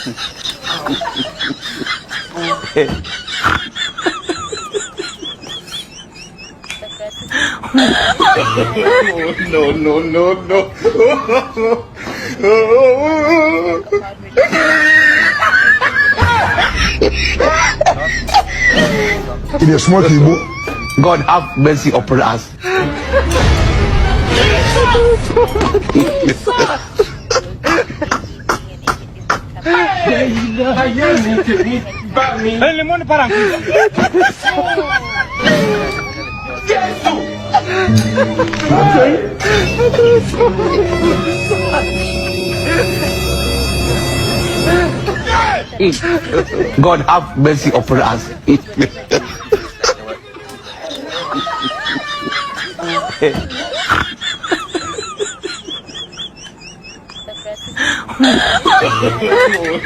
No, no, no, no. It is small people. God have mercy upon us. Limon parang. God have mercy upon us.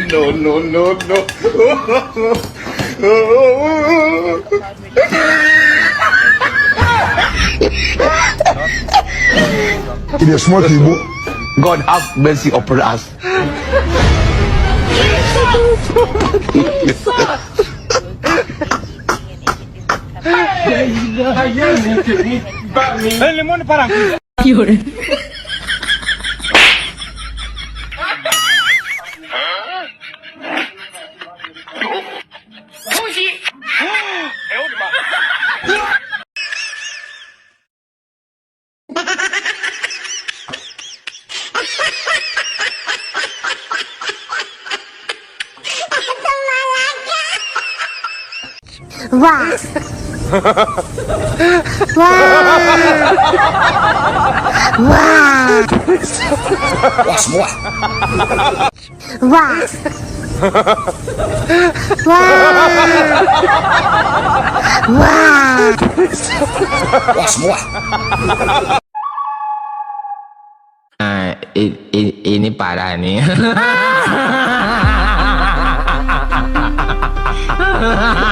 No, no, no, no. It is small people. God have mercy upon us. Limon parang. 有人。 哇！哇！哇！哇什么哇？哇！哇！哇！哇什么哇？ Ini parah nih.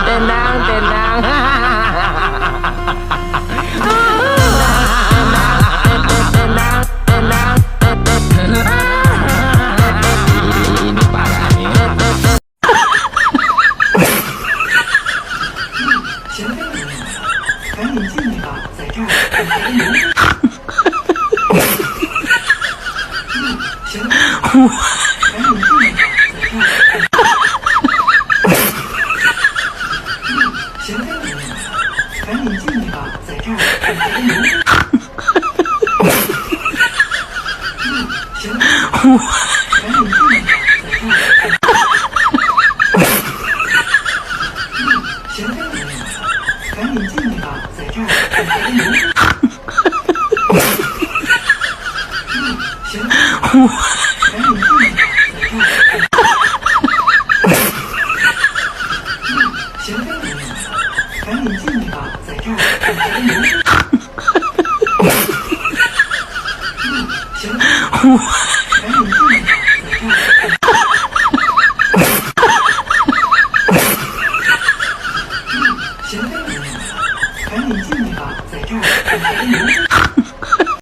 Tenang, tenang. Ini parah nih. 赶紧进去吧，在这儿等着你。行，赶紧进去吧，在这儿。行，赶紧进去吧，在这儿等着你。行，赶紧进去吧，在这儿。行，赶紧进去吧，在这儿等着你。行，赶紧进去吧，在这儿。行，赶紧进去吧，在这儿等着你。行。